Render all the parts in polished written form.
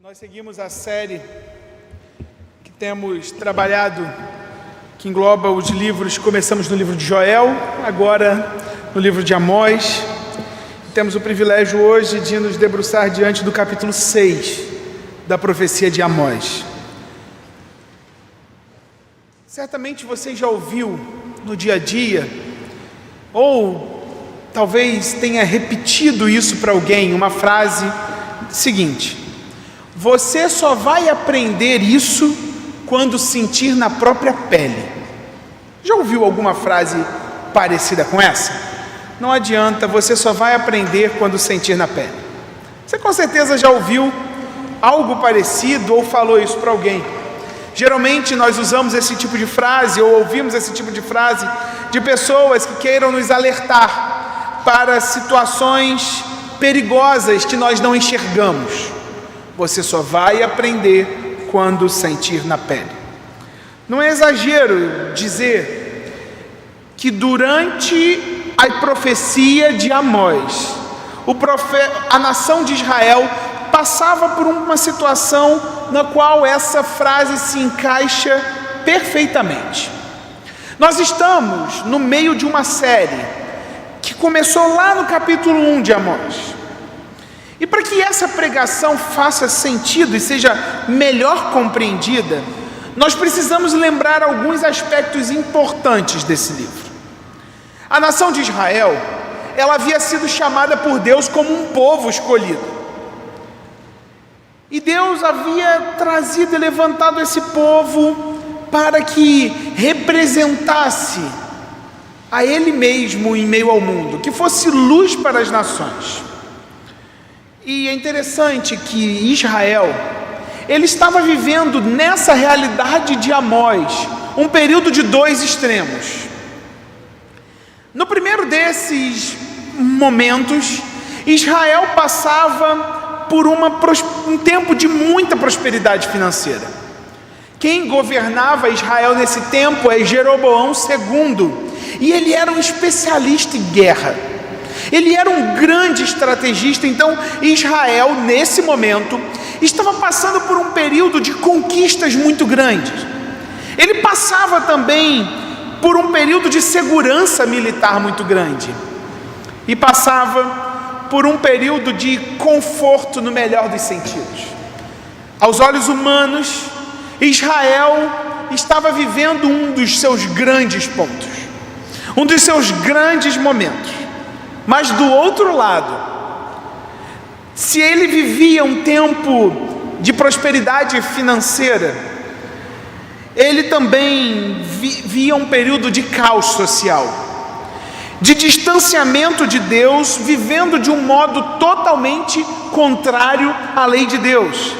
Nós seguimos a série que temos trabalhado, que engloba os livros. Começamos no livro de Joel, agora no livro de Amós. Temos o privilégio hoje de nos debruçar diante do capítulo 6 da profecia de Amós. Certamente você já ouviu no dia a dia, ou talvez tenha repetido isso para alguém, uma frase seguinte: você só vai aprender isso quando sentir na própria pele. Já ouviu alguma frase parecida com essa? Não adianta, você só vai aprender quando sentir na pele. Você com certeza já ouviu algo parecido ou falou isso para alguém. Geralmente nós usamos esse tipo de frase ou ouvimos esse tipo de frase de pessoas que queiram nos alertar para situações perigosas que nós não enxergamos. Você só vai aprender quando sentir na pele. Não é exagero dizer que durante a profecia de Amós, a nação de Israel passava por uma situação na qual essa frase se encaixa perfeitamente. Nós estamos no meio de uma série que começou lá no capítulo 1 de Amós. E para que essa pregação faça sentido e seja melhor compreendida, nós precisamos lembrar alguns aspectos importantes desse livro. A nação de Israel, ela havia sido chamada por Deus como um povo escolhido. E Deus havia trazido e levantado esse povo para que representasse a Ele mesmo em meio ao mundo, que fosse luz para as nações. E é interessante que Israel, ele estava vivendo nessa realidade de Amós, um período de dois extremos. No primeiro desses momentos, Israel passava por um tempo de muita prosperidade financeira. Quem governava Israel nesse tempo é Jeroboão II, e ele era um especialista em guerra. Ele era um grande estrategista. Então Israel, nesse momento, estava passando por um período de conquistas muito grandes. Ele passava também por um período de segurança militar muito grande. E passava por um período de conforto no melhor dos sentidos. Aos olhos humanos, Israel estava vivendo um dos seus grandes pontos, um dos seus grandes momentos. Mas do outro lado, se ele vivia um tempo de prosperidade financeira, ele também vivia um período de caos social, de distanciamento de Deus, vivendo de um modo totalmente contrário à lei de Deus.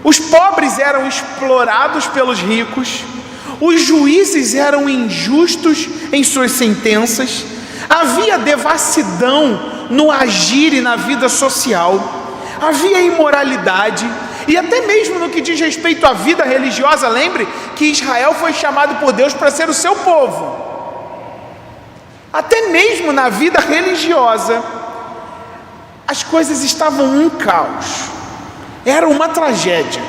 Os pobres eram explorados pelos ricos, os juízes eram injustos em suas sentenças, havia devassidão no agir e na vida social, havia imoralidade, e até mesmo no que diz respeito à vida religiosa. Lembre que Israel foi chamado por Deus para ser o seu povo. Até mesmo na vida religiosa, as coisas estavam um caos, era uma tragédia.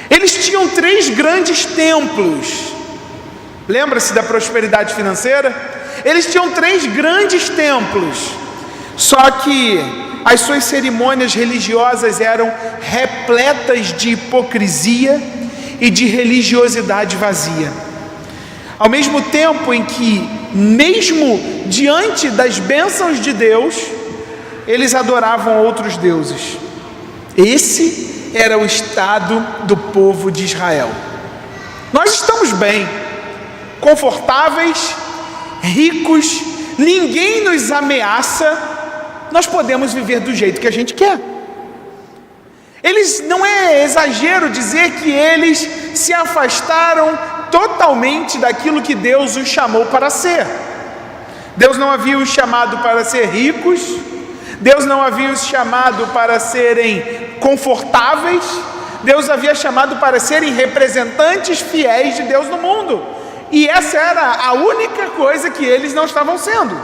Eles tinham 3 grandes templos. Lembra-se da prosperidade financeira? Eles tinham 3 grandes templos, só que as suas cerimônias religiosas eram repletas de hipocrisia e de religiosidade vazia. Ao mesmo tempo em que, mesmo diante das bênçãos de Deus, eles adoravam outros deuses. Esse era o estado do povo de Israel. Nós estamos bem, confortáveis, ricos, ninguém nos ameaça, nós podemos viver do jeito que a gente quer. Não é exagero dizer que eles se afastaram totalmente daquilo que Deus os chamou para ser. Deus não havia os chamado para ser ricos, Deus não havia os chamado para serem confortáveis, Deus havia chamado para serem representantes fiéis de Deus no mundo. E essa era a única coisa que eles não estavam sendo.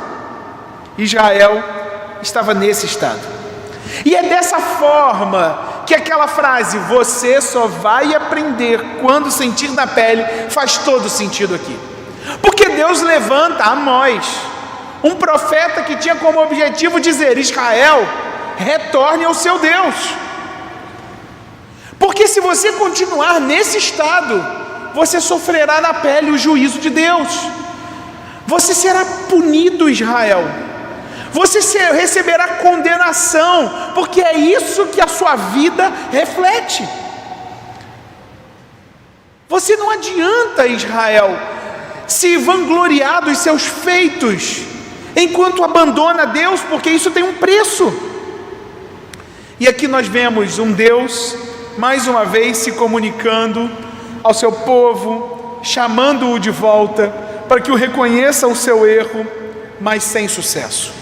Israel estava nesse estado. E é dessa forma que aquela frase, você só vai aprender quando sentir na pele, faz todo sentido aqui. Porque Deus levanta Amós, um profeta que tinha como objetivo dizer: Israel, retorne ao seu Deus. Porque se você continuar nesse estado, você sofrerá na pele o juízo de Deus. Você será punido, Israel. Você receberá condenação, porque é isso que a sua vida reflete. Você não adianta, Israel, se vangloriar dos seus feitos, enquanto abandona Deus, porque isso tem um preço. E aqui nós vemos um Deus, mais uma vez, se comunicando ao seu povo, chamando-o de volta, para que o reconheça o seu erro, mas sem sucesso.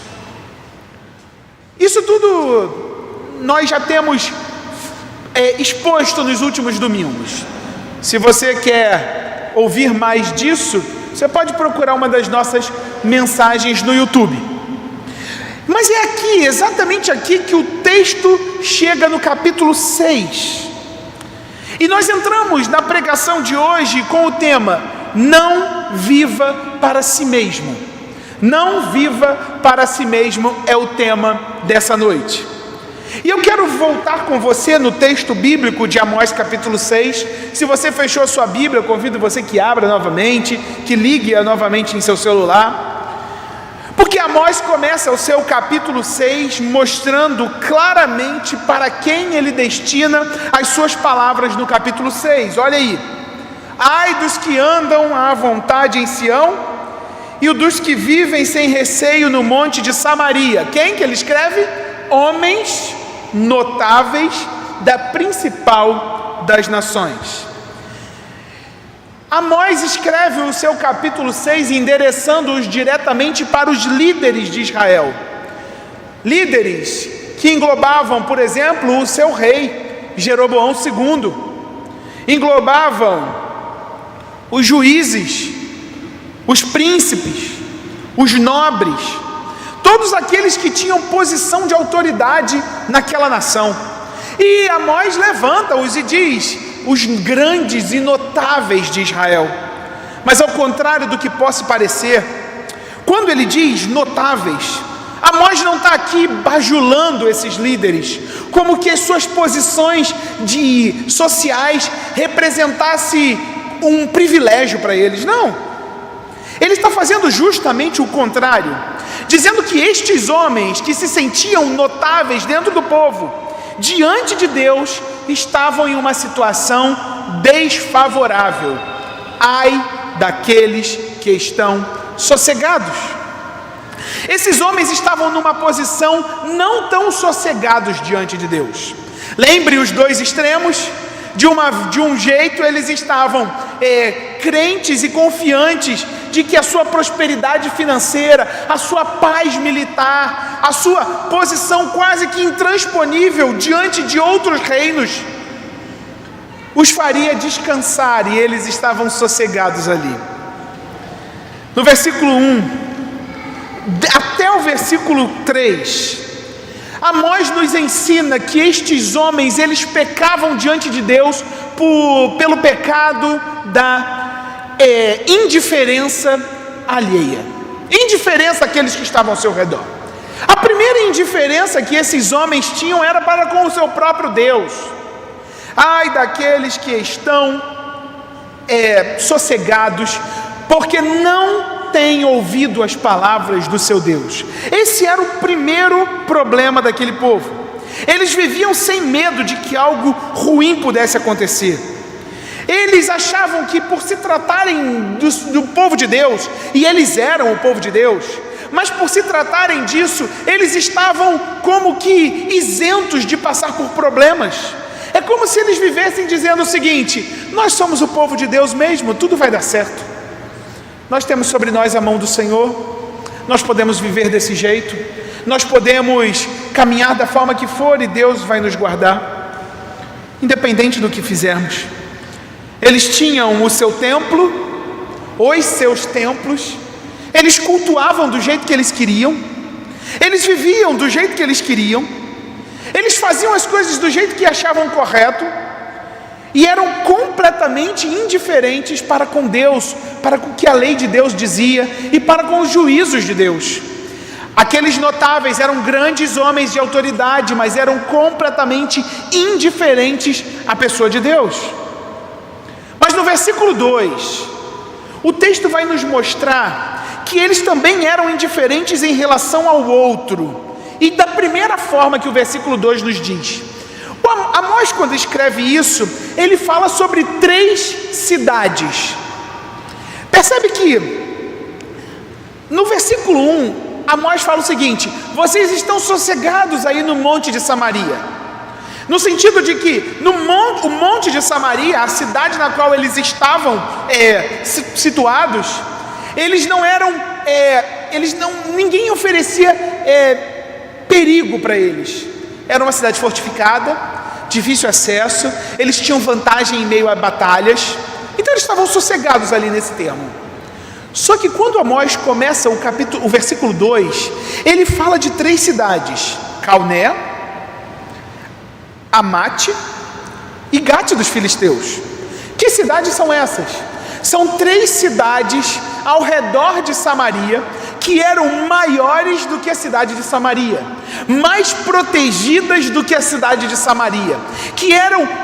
Isso tudo nós já temos exposto nos últimos domingos. Se você quer ouvir mais disso, você pode procurar uma das nossas mensagens no YouTube. Mas é aqui, exatamente aqui, que o texto chega no capítulo 6. E nós entramos na pregação de hoje com o tema: não viva para si mesmo. Não viva para si mesmo é o tema dessa noite. E eu quero voltar com você no texto bíblico de Amós capítulo 6. Se você fechou a sua Bíblia, eu convido você que abra novamente, que ligue-a novamente em seu celular. Porque Amós começa o seu capítulo 6 mostrando claramente para quem ele destina as suas palavras no capítulo 6. Olha aí: ai dos que andam à vontade em Sião, e o dos que vivem sem receio no monte de Samaria. Quem que ele escreve? Homens notáveis da principal das nações. Amós escreve o seu capítulo 6 endereçando-os diretamente para os líderes de Israel. Líderes que englobavam, por exemplo, o seu rei, Jeroboão II. Englobavam os juízes, os príncipes, os nobres, todos aqueles que tinham posição de autoridade naquela nação. E Amós levanta-os e diz: os grandes e notáveis de Israel. Mas ao contrário do que possa parecer, quando ele diz notáveis, Amós não está aqui bajulando esses líderes, como que as suas posições sociais representassem um privilégio para eles. Não. Ele está fazendo justamente o contrário, dizendo que estes homens que se sentiam notáveis dentro do povo, diante de Deus, estavam em uma situação desfavorável. Ai daqueles que estão sossegados. Esses homens estavam numa posição não tão sossegados diante de Deus. Lembre os dois extremos. De um jeito eles estavam crentes e confiantes de que a sua prosperidade financeira, a sua paz militar, a sua posição quase que intransponível diante de outros reinos os faria descansar, e eles estavam sossegados ali. No versículo 1 até o versículo 3, Amós nos ensina que estes homens, eles pecavam diante de Deus pelo pecado da indiferença alheia. Indiferença àqueles que estavam ao seu redor. A primeira indiferença que esses homens tinham era para com o seu próprio Deus. Ai daqueles que estão sossegados, porque não têm ouvido as palavras do seu Deus. Esse era o primeiro problema daquele povo. Eles viviam sem medo de que algo ruim pudesse acontecer. Eles achavam que, por se tratarem do povo de Deus, e eles eram o povo de Deus, mas por se tratarem disso, eles estavam como que isentos de passar por problemas. É como se eles vivessem dizendo o seguinte: nós somos o povo de Deus mesmo, tudo vai dar certo. Nós temos sobre nós a mão do Senhor, nós podemos viver desse jeito, nós podemos caminhar da forma que for e Deus vai nos guardar, independente do que fizermos. Eles tinham o seu templo, os seus templos, eles cultuavam do jeito que eles queriam, eles viviam do jeito que eles queriam, Eles faziam as coisas do jeito que achavam correto e eram completamente indiferentes para com Deus, para com o que a lei de Deus dizia e para com os juízos de Deus. Aqueles notáveis eram grandes homens de autoridade, mas eram completamente indiferentes à pessoa de Deus. Mas no versículo 2, o texto vai nos mostrar que eles também eram indiferentes em relação ao outro. E da primeira forma que o versículo 2 nos diz. Amós, quando escreve isso, ele fala sobre 3 cidades. Percebe que no versículo 1, Amós fala o seguinte: vocês estão sossegados aí no monte de Samaria. No sentido de que o monte de Samaria, a cidade na qual eles estavam situados, ninguém oferecia perigo para eles. Era uma cidade fortificada, difícil acesso, eles tinham vantagem em meio a batalhas, então eles estavam sossegados ali nesse termo. Só que quando Amós começa o versículo 2, ele fala de 3 cidades: Calné, Amate e Gate dos filisteus. Que cidades são essas? São 3 cidades ao redor de Samaria, que eram maiores do que a cidade de Samaria, mais protegidas do que a cidade de Samaria,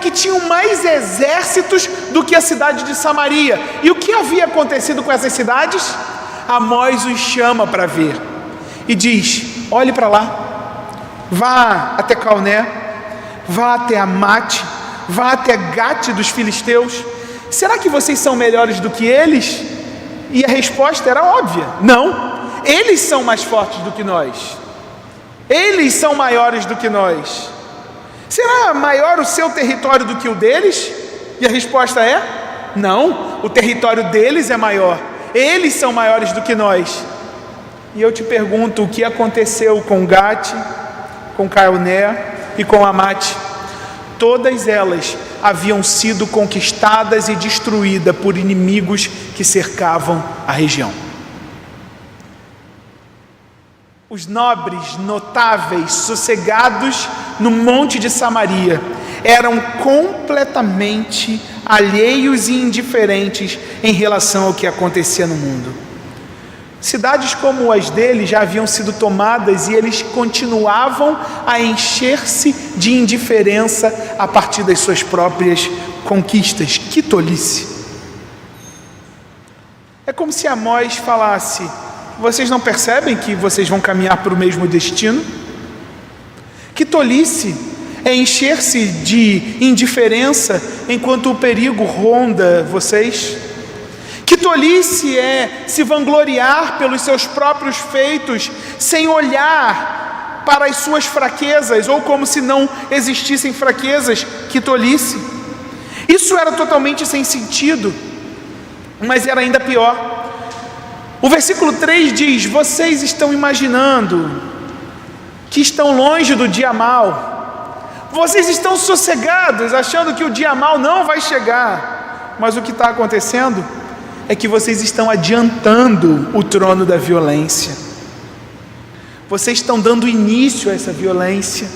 que tinham mais exércitos do que a cidade de Samaria. E o que havia acontecido com essas cidades? Amós os chama para ver e diz: olhe para lá, vá até Calné, vá até Amate, vá até Gate dos filisteus. Será que vocês são melhores do que eles? E a resposta era óbvia: não. Eles são mais fortes do que nós. Eles são maiores do que nós. Será maior o seu território do que o deles? E a resposta é: não, o território deles é maior. Eles são maiores do que nós. E eu te pergunto, o que aconteceu com Gate, com Calné e com Amate? Todas elas haviam sido conquistadas e destruídas por inimigos que cercavam a região. Os nobres, notáveis, sossegados no monte de Samaria eram completamente alheios e indiferentes em relação ao que acontecia no mundo. Cidades como as dele já haviam sido tomadas e eles continuavam a encher-se de indiferença a partir das suas próprias conquistas. Que tolice! É como se Amós falasse: vocês não percebem que vocês vão caminhar para o mesmo destino? Que tolice é encher-se de indiferença enquanto o perigo ronda vocês. Que tolice é se vangloriar pelos seus próprios feitos, sem olhar para as suas fraquezas, ou como se não existissem fraquezas. Que tolice! Isso era totalmente sem sentido, mas era ainda pior. O versículo 3 diz: vocês estão imaginando que estão longe do dia mau. Vocês estão sossegados, achando que o dia mau não vai chegar. Mas o que está acontecendo é que vocês estão adiantando o trono da violência. Vocês estão dando início a essa violência.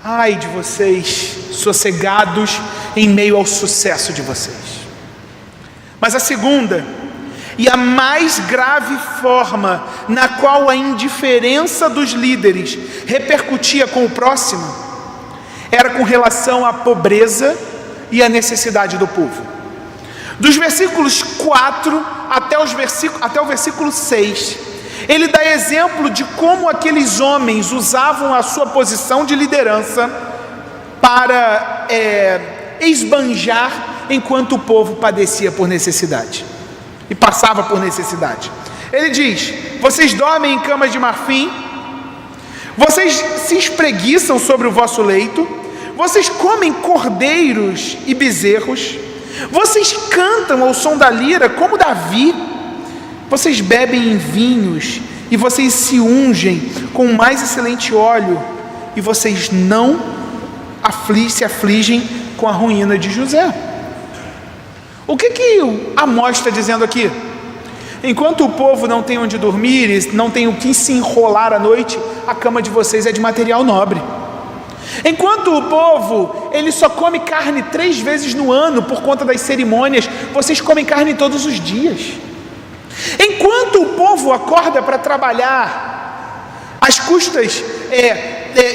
Ai de vocês, sossegados em meio ao sucesso de vocês. Mas a segunda e a mais grave forma na qual a indiferença dos líderes repercutia com o próximo era com relação à pobreza e à necessidade do povo. Dos versículos 4 até o versículo 6, ele dá exemplo de como aqueles homens usavam a sua posição de liderança para esbanjar enquanto o povo padecia por necessidade e passava por necessidade. Ele diz: vocês dormem em camas de marfim, vocês se espreguiçam sobre o vosso leito, vocês comem cordeiros e bezerros, vocês cantam ao som da lira como Davi, vocês bebem em vinhos e vocês se ungem com o mais excelente óleo, e vocês não se afligem com a ruína de José. O que Amós está dizendo aqui? Enquanto o povo não tem onde dormir, não tem o que se enrolar à noite, a cama de vocês é de material nobre. Enquanto o povo, ele só come carne 3 vezes no ano por conta das cerimônias, vocês comem carne todos os dias. Enquanto o povo acorda para trabalhar, às custas,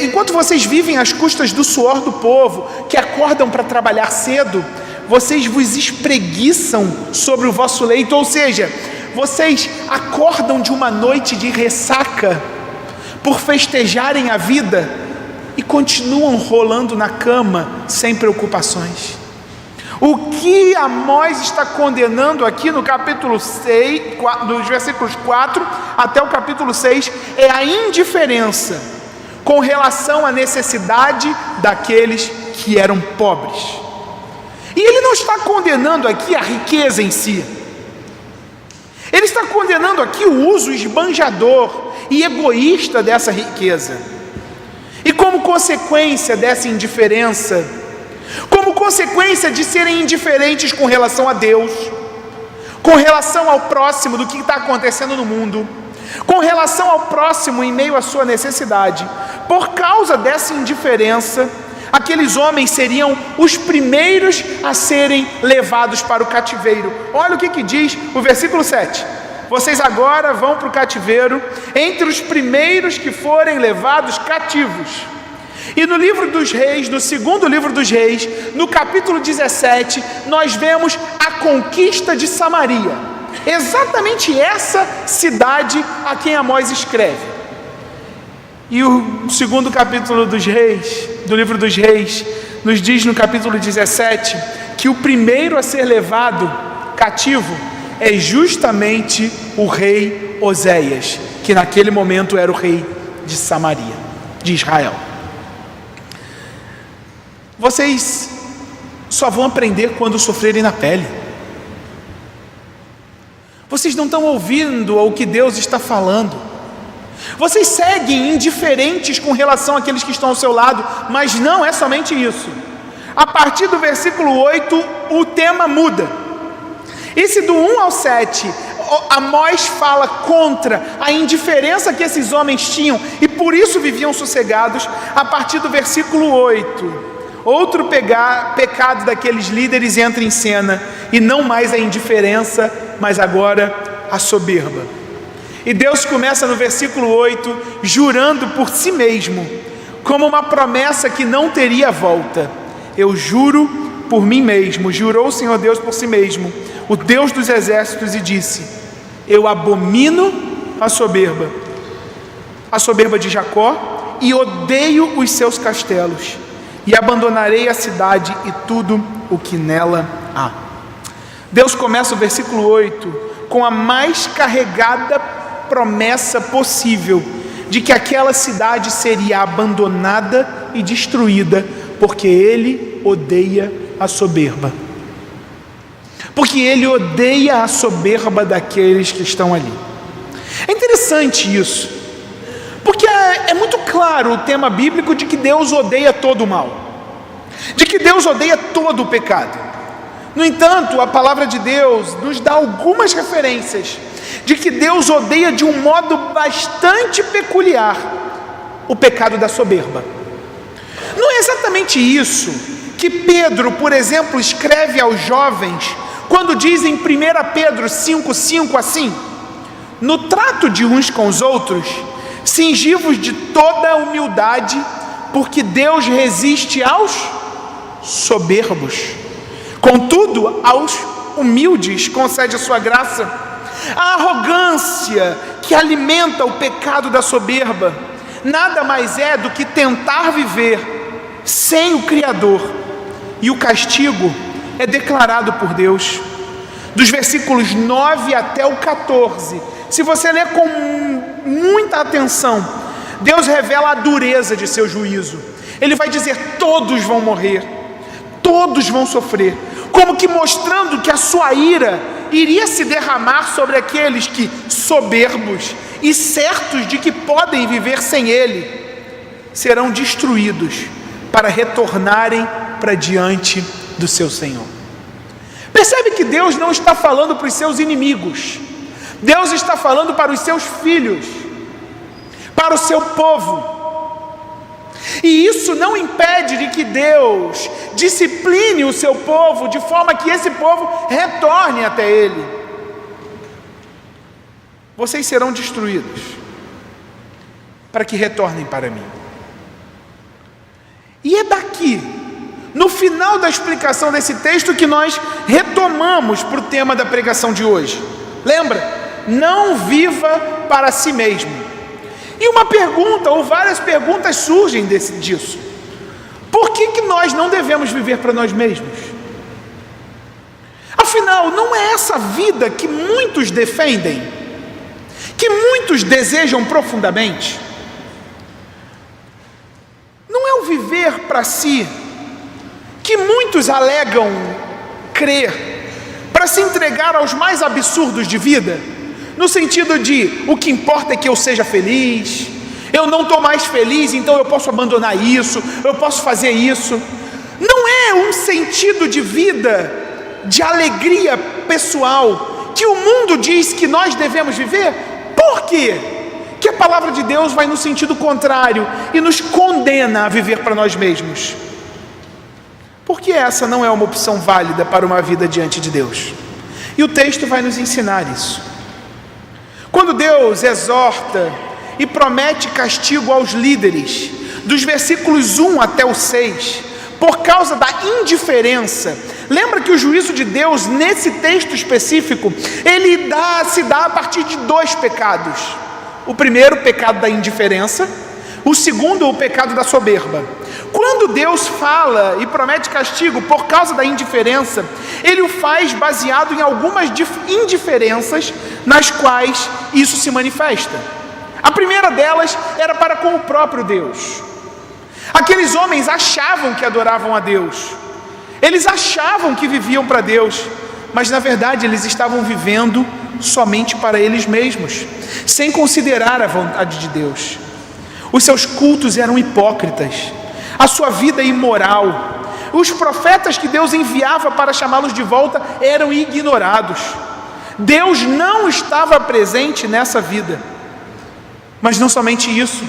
enquanto vocês vivem às custas do suor do povo, que acordam para trabalhar cedo, vocês vos espreguiçam sobre o vosso leito, ou seja, vocês acordam de uma noite de ressaca por festejarem a vida e continuam rolando na cama sem preocupações. O que Amós está condenando aqui no capítulo 6, dos versículos 4 até o capítulo 6, é a indiferença com relação à necessidade daqueles que eram pobres. E ele não está condenando aqui a riqueza em si. Ele está condenando aqui o uso esbanjador e egoísta dessa riqueza. E como consequência dessa indiferença, como consequência de serem indiferentes com relação a Deus, com relação ao próximo, do que está acontecendo no mundo, com relação ao próximo em meio à sua necessidade, por causa dessa indiferença, aqueles homens seriam os primeiros a serem levados para o cativeiro. Olha o que diz o versículo 7. Vocês agora vão para o cativeiro entre os primeiros que forem levados cativos. E no livro dos reis, no segundo livro dos reis, no capítulo 17, nós vemos a conquista de Samaria. Exatamente essa cidade a quem Amós escreve. E o segundo capítulo dos reis, do livro dos reis, nos diz no capítulo 17, que o primeiro a ser levado cativo é justamente o rei Oséias, que naquele momento era o rei de Samaria, de Israel. Vocês só vão aprender quando sofrerem na pele. Vocês não estão ouvindo o que Deus está falando. Vocês seguem indiferentes com relação àqueles que estão ao seu lado, mas não é somente isso. A partir do versículo 8, o tema muda. E se do 1 ao 7, Amós fala contra a indiferença que esses homens tinham e por isso viviam sossegados, a partir do versículo 8, outro pecado daqueles líderes entra em cena, e não mais a indiferença, mas agora a soberba. E Deus começa no versículo 8, jurando por si mesmo, como uma promessa que não teria volta. Eu juro por mim mesmo, jurou o Senhor Deus por si mesmo, o Deus dos exércitos, e disse: eu abomino a soberba de Jacó, e odeio os seus castelos, e abandonarei a cidade e tudo o que nela há. Deus começa o versículo 8 com a mais carregada promessa possível de que aquela cidade seria abandonada e destruída, porque Ele odeia a soberba. Porque Ele odeia a soberba daqueles que estão ali. É interessante isso, porque é muito claro o tema bíblico de que Deus odeia todo o mal, de que Deus odeia todo o pecado. No entanto, a palavra de Deus nos dá algumas referências de que Deus odeia de um modo bastante peculiar o pecado da soberba. Não é exatamente isso que Pedro, por exemplo, escreve aos jovens quando diz em 1 Pedro 5,5 assim: no trato de uns com os outros, cingivos de toda a humildade, porque Deus resiste aos soberbos, contudo aos humildes concede a sua graça. A arrogância que alimenta o pecado da soberba nada mais é do que tentar viver sem o Criador, e o castigo é declarado por Deus. Dos versículos 9 até o 14, se você ler com muita atenção, Deus revela a dureza de seu juízo. Ele vai dizer: todos vão morrer, todos vão sofrer, como que mostrando que a sua ira iria se derramar sobre aqueles que, soberbos e certos de que podem viver sem Ele, serão destruídos para retornarem para diante do seu Senhor. Percebe que Deus não está falando para os seus inimigos, Deus está falando para os seus filhos, para o seu povo. E isso não impede de que Deus discipline o seu povo de forma que esse povo retorne até Ele. Vocês serão destruídos para que retornem para mim. E é daqui, no final da explicação desse texto, que nós retomamos para o tema da pregação de hoje. Lembra? Não viva para si mesmo. E uma pergunta, ou várias perguntas surgem disso. Por que nós não devemos viver para nós mesmos? Afinal, não é essa vida que muitos defendem, que muitos desejam profundamente? Não é o viver para si que muitos alegam crer, para se entregar aos mais absurdos de vida, no sentido de o que importa é que eu seja feliz, eu não estou mais feliz, então eu posso abandonar isso, eu posso fazer isso. Não é um sentido de vida, de alegria pessoal, que o mundo diz que nós devemos viver. Por quê? Que a palavra de Deus vai no sentido contrário e nos condena a viver para nós mesmos. Porque essa não é uma opção válida para uma vida diante de Deus. E o texto vai nos ensinar isso. Quando Deus exorta e promete castigo aos líderes, dos versículos 1 até o 6, por causa da indiferença, lembra que o juízo de Deus, nesse texto específico, ele se dá a partir de 2 pecados. O primeiro, o pecado da indiferença. O segundo, o pecado da soberba. Quando Deus fala e promete castigo por causa da indiferença, Ele o faz baseado em algumas indiferenças nas quais isso se manifesta. A primeira delas era para com o próprio Deus. Aqueles homens achavam que adoravam a Deus, eles achavam que viviam para Deus, mas na verdade eles estavam vivendo somente para eles mesmos, sem considerar a vontade de Deus. Os seus cultos eram hipócritas, a sua vida imoral. Os profetas que Deus enviava para chamá-los de volta eram ignorados. Deus não estava presente nessa vida. Mas não somente isso,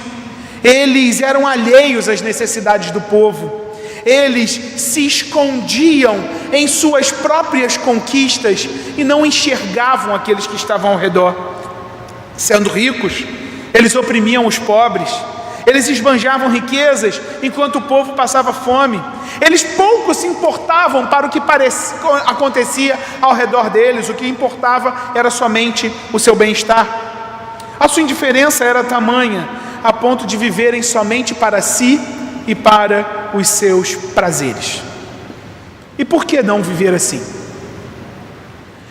eles eram alheios às necessidades do povo. Eles se escondiam em suas próprias conquistas e não enxergavam aqueles que estavam ao redor. Sendo ricos, eles oprimiam os pobres. Eles esbanjavam riquezas enquanto o povo passava fome. Eles pouco se importavam para o que acontecia ao redor deles. O que importava era somente o seu bem-estar. A sua indiferença era tamanha a ponto de viverem somente para si e para os seus prazeres. E por que não viver assim?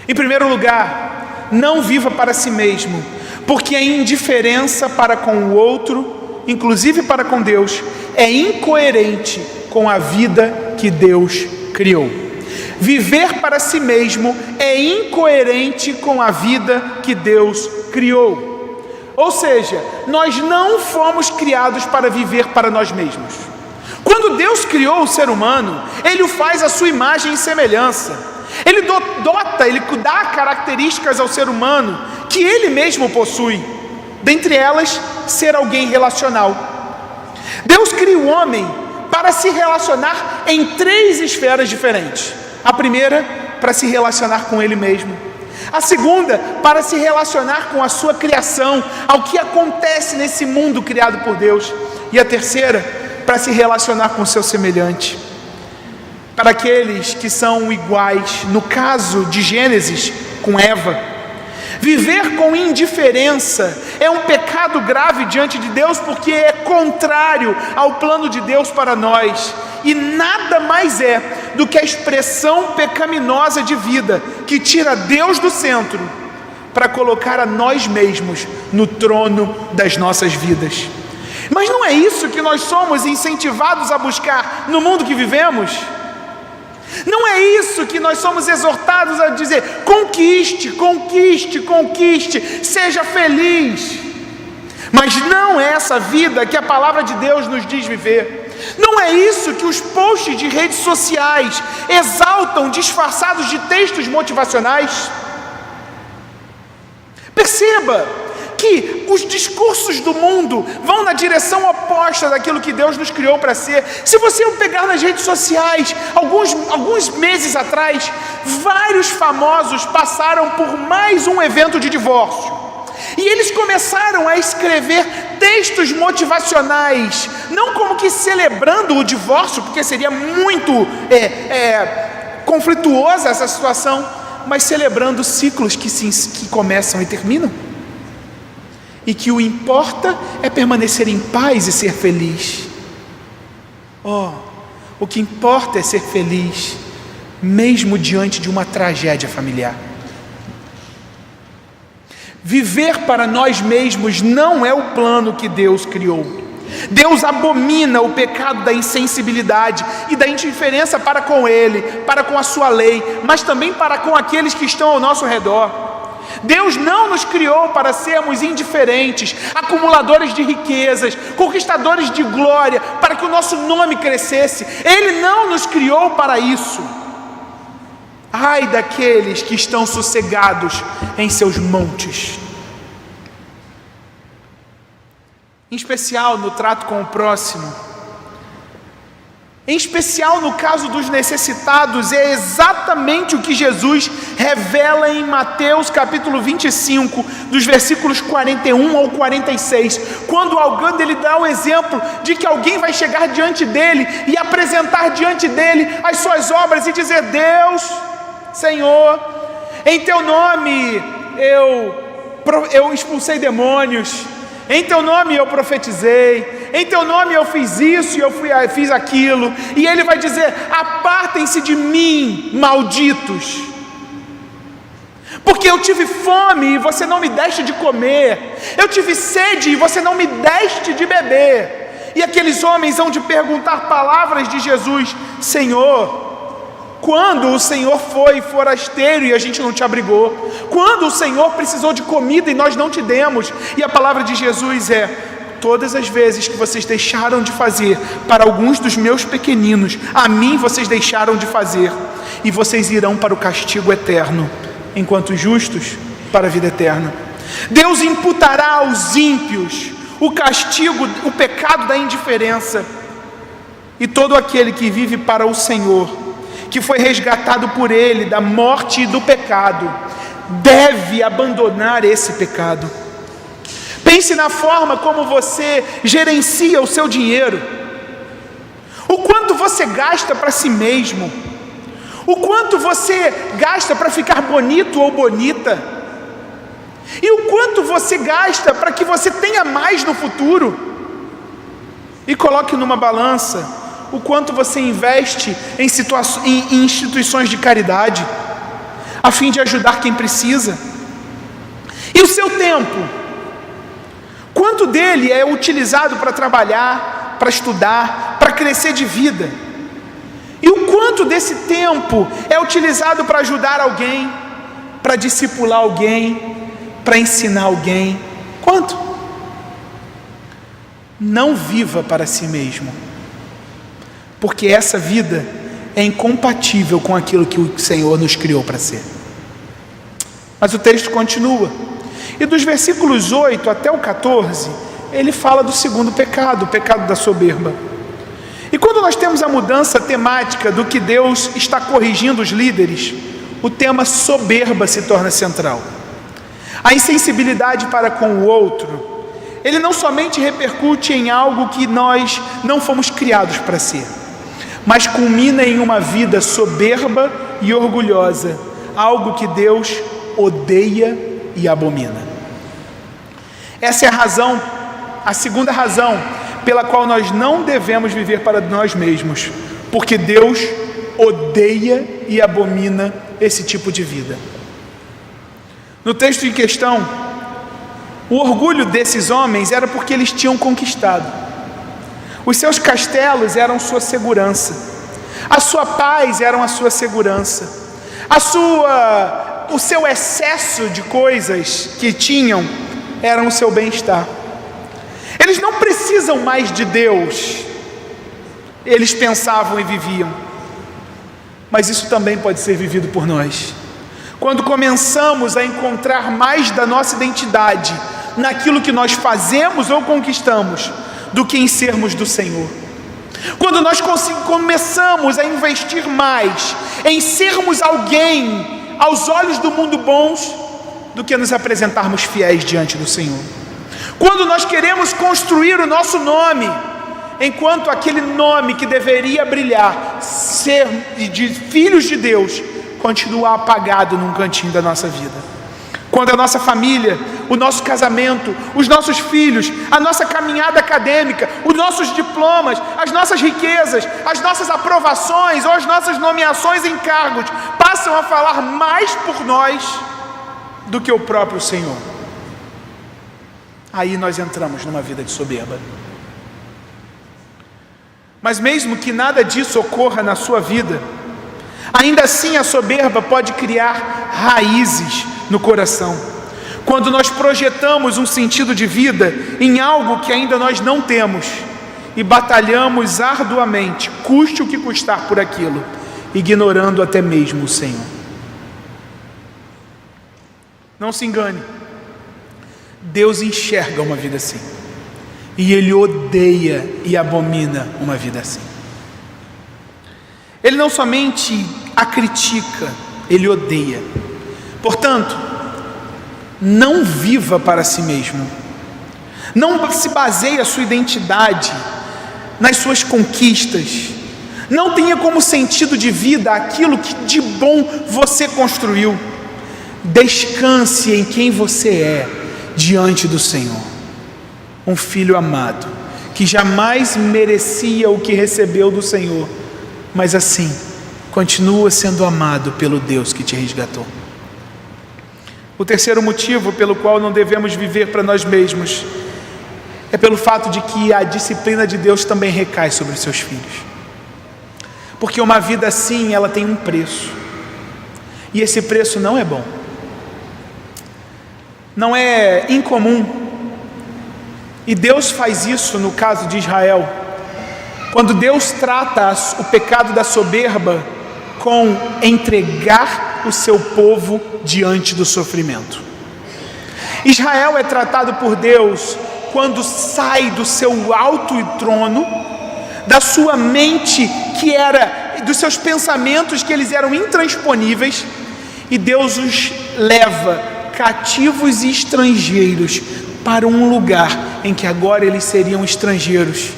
Em primeiro lugar, não viva para si mesmo, porque a indiferença para com o outro, inclusive para com Deus, é incoerente com a vida que Deus criou. Viver para si mesmo é incoerente com a vida que Deus criou. Ou seja, nós não fomos criados para viver para nós mesmos. Quando Deus criou o ser humano, Ele o faz à sua imagem e semelhança. Ele Ele dá características ao ser humano que Ele mesmo possui. Dentre elas, ser alguém relacional. Deus cria o homem para se relacionar em 3 esferas diferentes. A primeira, para se relacionar com Ele mesmo. A segunda, para se relacionar com a sua criação, ao que acontece nesse mundo criado por Deus. E a terceira, para se relacionar com o seu semelhante. Para aqueles que são iguais, no caso de Gênesis, com Eva. Viver com indiferença é um pecado grave diante de Deus, porque é contrário ao plano de Deus para nós. E nada mais é do que a expressão pecaminosa de vida que tira Deus do centro para colocar a nós mesmos no trono das nossas vidas. Mas não é isso que nós somos incentivados a buscar no mundo que vivemos? Não é isso que nós somos exortados a dizer: conquiste, conquiste, conquiste, seja feliz. Mas não é essa vida que a palavra de Deus nos diz viver. Não é isso que os posts de redes sociais exaltam, disfarçados de textos motivacionais. Perceba que os discursos do mundo vão na direção oposta daquilo que Deus nos criou para ser. Se você pegar nas redes sociais, alguns meses atrás, vários famosos passaram por mais um evento de divórcio. E eles começaram a escrever textos motivacionais, não como que celebrando o divórcio, porque seria muito conflituosa essa situação, mas celebrando ciclos que começam e terminam. E que o importa é permanecer em paz e ser feliz. O que importa é ser feliz, mesmo diante de uma tragédia familiar. Viver para nós mesmos não é o plano que Deus criou. Deus abomina o pecado da insensibilidade e da indiferença para com Ele, para com a sua lei, mas também para com aqueles que estão ao nosso redor. Deus não nos criou para sermos indiferentes, acumuladores de riquezas, conquistadores de glória, para que o nosso nome crescesse. Ele não nos criou para isso. Ai daqueles que estão sossegados em seus montes. Em especial no trato com o próximo. Em especial no caso dos necessitados, é exatamente o que Jesus revela em Mateus capítulo 25, dos versículos 41 ao 46, quando alguém ele dá o exemplo de que alguém vai chegar diante dele e apresentar diante dele as suas obras e dizer: Deus, Senhor, em teu nome eu expulsei demônios, em teu nome eu profetizei, em teu nome eu fiz isso e eu fiz aquilo. E ele vai dizer: apartem-se de mim, malditos, porque eu tive fome e você não me deste de comer, eu tive sede e você não me deste de beber. E aqueles homens hão de perguntar palavras de Jesus: Senhor, quando o Senhor foi forasteiro e a gente não te abrigou? Quando o Senhor precisou de comida e nós não te demos? E a palavra de Jesus é: todas as vezes que vocês deixaram de fazer para alguns dos meus pequeninos, a mim vocês deixaram de fazer, e vocês irão para o castigo eterno, enquanto os justos para a vida eterna. Deus imputará aos ímpios o castigo, o pecado da indiferença, e todo aquele que vive para o Senhor, que foi resgatado por Ele da morte e do pecado, deve abandonar esse pecado. Pense na forma como você gerencia o seu dinheiro, o quanto você gasta para si mesmo, o quanto você gasta para ficar bonito ou bonita, e o quanto você gasta para que você tenha mais no futuro. E coloque numa balança o quanto você investe em instituições de caridade, a fim de ajudar quem precisa. E o seu tempo, quanto dele é utilizado para trabalhar, para estudar, para crescer de vida? E o quanto desse tempo é utilizado para ajudar alguém, para discipular alguém, para ensinar alguém? Quanto? Não viva para si mesmo, porque essa vida é incompatível com aquilo que o Senhor nos criou para ser. Mas o texto continua, e dos versículos 8 até o 14, ele fala do segundo pecado, o pecado da soberba. E quando nós temos a mudança temática do que Deus está corrigindo os líderes, o tema soberba se torna central. A insensibilidade para com o outro, ele não somente repercute em algo que nós não fomos criados para ser, mas culmina em uma vida soberba e orgulhosa, algo que Deus odeia e abomina. Essa é a razão, a segunda razão pela qual nós não devemos viver para nós mesmos, porque Deus odeia e abomina esse tipo de vida. No texto em questão, o orgulho desses homens era porque eles tinham conquistado. Os seus castelos eram sua segurança, a sua paz era a sua segurança, o seu excesso de coisas que tinham eram o seu bem-estar. Eles não precisam mais de Deus, eles pensavam e viviam. Mas isso também pode ser vivido por nós. Quando começamos a encontrar mais da nossa identidade naquilo que nós fazemos ou conquistamos do que em sermos do Senhor. Quando nós começamos a investir mais em sermos alguém aos olhos do mundo bons do que nos apresentarmos fiéis diante do Senhor. Quando nós queremos construir o nosso nome, enquanto aquele nome que deveria brilhar, ser de filhos de Deus, continua apagado num cantinho da nossa vida. Quando a nossa família, o nosso casamento, os nossos filhos, a nossa caminhada acadêmica, os nossos diplomas, as nossas riquezas, as nossas aprovações ou as nossas nomeações em cargos passam a falar mais por nós do que o próprio Senhor, aí nós entramos numa vida de soberba. Mas mesmo que nada disso ocorra na sua vida, ainda assim a soberba pode criar raízes no coração. Quando nós projetamos um sentido de vida em algo que ainda nós não temos e batalhamos arduamente, custe o que custar por aquilo, ignorando até mesmo o Senhor. Não se engane, Deus enxerga uma vida assim, e Ele odeia e abomina uma vida assim. Ele não somente a critica, Ele odeia. Portanto, não viva para si mesmo, não se baseie a sua identidade nas suas conquistas, não tenha como sentido de vida aquilo que de bom você construiu. Descanse em quem você é diante do Senhor, um filho amado, que jamais merecia o que recebeu do Senhor, mas assim, continua sendo amado pelo Deus que te resgatou. O terceiro motivo pelo qual não devemos viver para nós mesmos é pelo fato de que a disciplina de Deus também recai sobre os seus filhos. Porque uma vida assim, ela tem um preço, e esse preço não é bom. Não é incomum, e Deus faz isso no caso de Israel, quando Deus trata o pecado da soberba com entregar o seu povo diante do sofrimento. Israel é tratado por Deus quando sai do seu alto trono, da sua mente que era, dos seus pensamentos que eles eram intransponíveis, e Deus os leva cativos e estrangeiros para um lugar em que agora eles seriam estrangeiros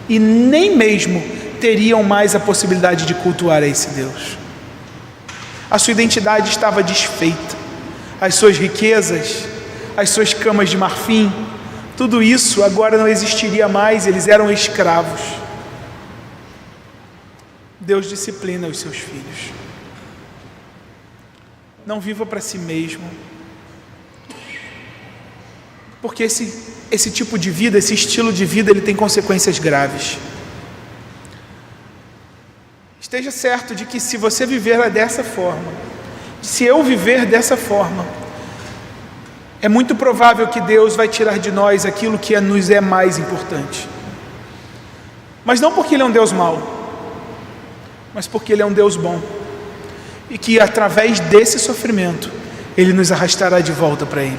e nem mesmo teriam mais a possibilidade de cultuar a esse Deus. A sua identidade estava desfeita, as suas riquezas, as suas camas de marfim, tudo isso agora não existiria mais, eles eram escravos. Deus disciplina os seus filhos. Não viva para si mesmo, porque esse tipo de vida, esse estilo de vida, ele tem consequências graves. Esteja certo de que se você viver dessa forma, se eu viver dessa forma, é muito provável que Deus vai tirar de nós aquilo que nos é mais importante. Mas não porque Ele é um Deus mau, mas porque Ele é um Deus bom, e que através desse sofrimento Ele nos arrastará de volta para Ele.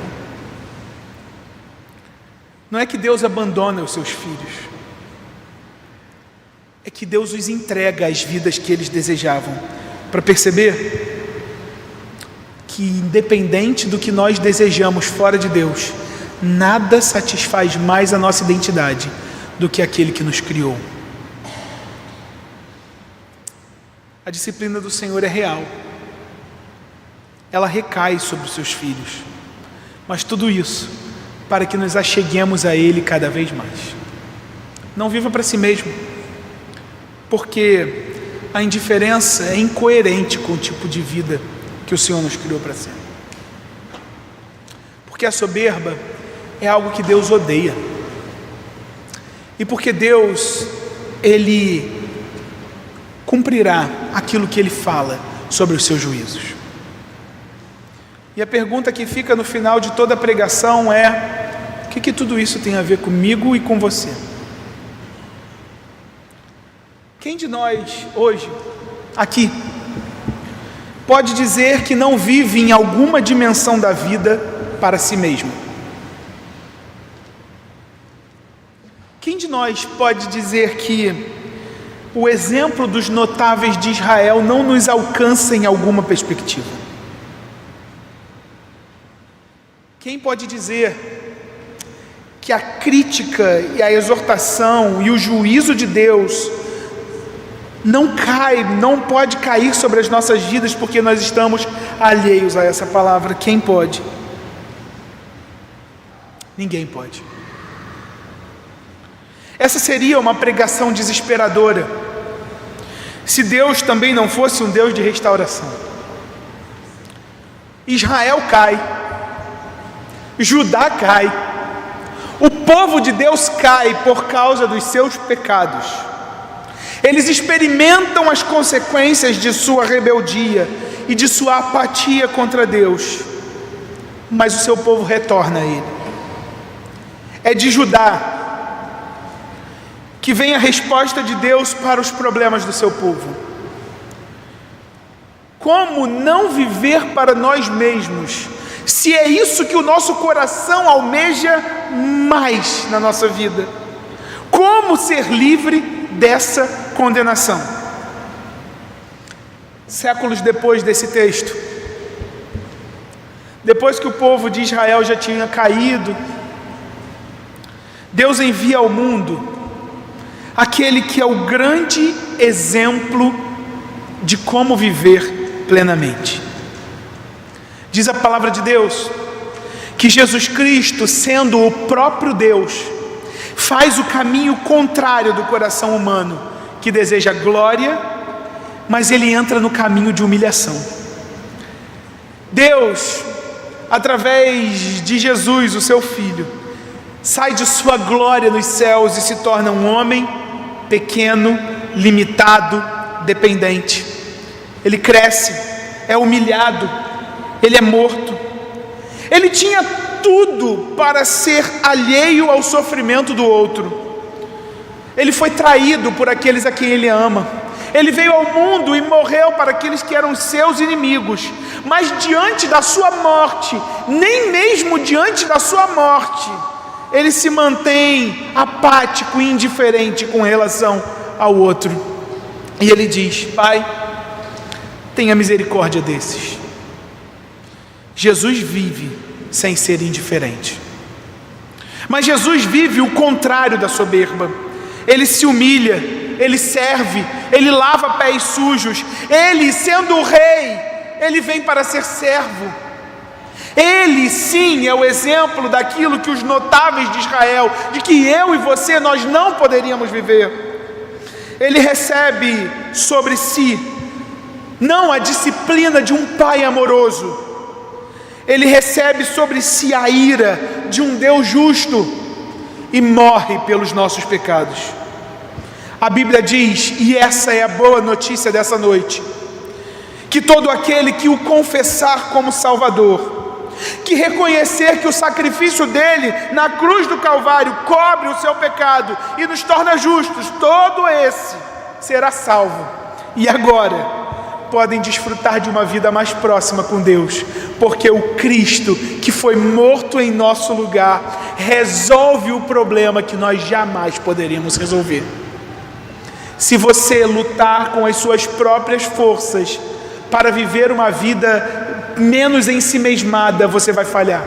Não é que Deus abandona os seus filhos, é que Deus os entrega às vidas que eles desejavam, para perceber que independente do que nós desejamos fora de Deus, nada satisfaz mais a nossa identidade do que aquele que nos criou. A disciplina do Senhor é real, ela recai sobre os seus filhos, mas tudo isso para que nos acheguemos a Ele cada vez mais. Não viva para si mesmo, porque a indiferença é incoerente com o tipo de vida que o Senhor nos criou para ser. Porque a soberba é algo que Deus odeia, e porque Deus, Ele cumprirá aquilo que Ele fala sobre os seus juízos. E a pergunta que fica no final de toda a pregação é: o que tudo isso tem a ver comigo e com você? Quem de nós hoje, aqui, pode dizer que não vive em alguma dimensão da vida para si mesmo? nós pode dizer que o exemplo dos notáveis de Israel não nos alcança em alguma perspectiva? Quem pode dizer que a crítica e a exortação e o juízo de Deus não pode cair sobre as nossas vidas porque nós estamos alheios a essa palavra? Quem pode? Ninguém pode. Essa seria uma pregação desesperadora se Deus também não fosse um Deus de restauração. Israel cai, Judá cai, o povo de Deus cai por causa dos seus pecados. Eles experimentam as consequências de sua rebeldia e de sua apatia contra Deus, mas o seu povo retorna a Ele. É de Judá que vem a resposta de Deus para os problemas do seu povo. Como não viver para nós mesmos, se é isso que o nosso coração almeja mais na nossa vida? Como ser livre dessa condenação? Séculos depois desse texto, depois que o povo de Israel já tinha caído, Deus envia ao mundo aquele que é o grande exemplo de como viver plenamente. Diz a palavra de Deus que Jesus Cristo, sendo o próprio Deus, faz o caminho contrário do coração humano, que deseja glória, mas ele entra no caminho de humilhação. Deus, através de Jesus, o seu Filho, sai de sua glória nos céus e se torna um homem pequeno, limitado, dependente. Ele cresce, é humilhado, ele é morto. Ele tinha tudo para ser alheio ao sofrimento do outro. Ele foi traído por aqueles a quem ele ama. Ele veio ao mundo e morreu para aqueles que eram seus inimigos. Mas diante da sua morte, nem mesmo diante da sua morte, ele se mantém apático e indiferente com relação ao outro. E ele diz: Pai, tenha misericórdia desses. Jesus vive sem ser indiferente. Mas Jesus vive o contrário da soberba. Ele se humilha, ele serve, ele lava pés sujos. Ele, sendo o rei, ele vem para ser servo. Ele sim é o exemplo daquilo que os notáveis de Israel, de que eu e você, nós não poderíamos viver. Ele recebe sobre si não a disciplina de um pai amoroso, ele recebe sobre si a ira de um Deus justo e morre pelos nossos pecados. A Bíblia diz, e essa é a boa notícia dessa noite, que todo aquele que o confessar como Salvador, que reconhecer que o sacrifício dele na cruz do Calvário cobre o seu pecado e nos torna justos, todo esse será salvo. E agora podem desfrutar de uma vida mais próxima com Deus, porque o Cristo que foi morto em nosso lugar resolve o problema que nós jamais poderíamos resolver. Se você lutar com as suas próprias forças para viver uma vida menos ensimesmada, você vai falhar.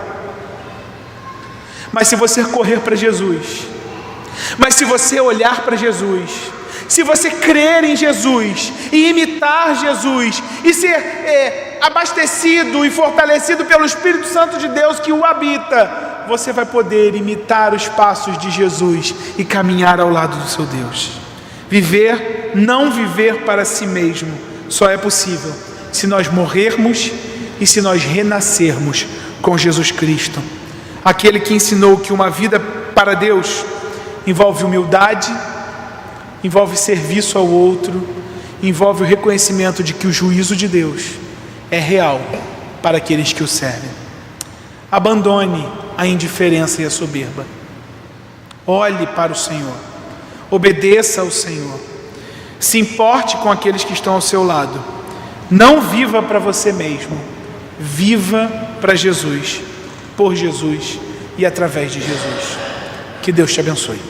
Mas se você correr para Jesus, mas se você olhar para Jesus, se você crer em Jesus e imitar Jesus e ser abastecido e fortalecido pelo Espírito Santo de Deus que o habita, você vai poder imitar os passos de Jesus e caminhar ao lado do seu Deus. Não viver para si mesmo, só é possível se nós morrermos e se nós renascermos com Jesus Cristo, aquele que ensinou que uma vida para Deus envolve humildade, envolve serviço ao outro, envolve o reconhecimento de que o juízo de Deus é real para aqueles que o servem. Abandone a indiferença e a soberba. Olhe para o Senhor, obedeça ao Senhor, se importe com aqueles que estão ao seu lado. Não viva para você mesmo, viva para Jesus, por Jesus e através de Jesus. Que Deus te abençoe.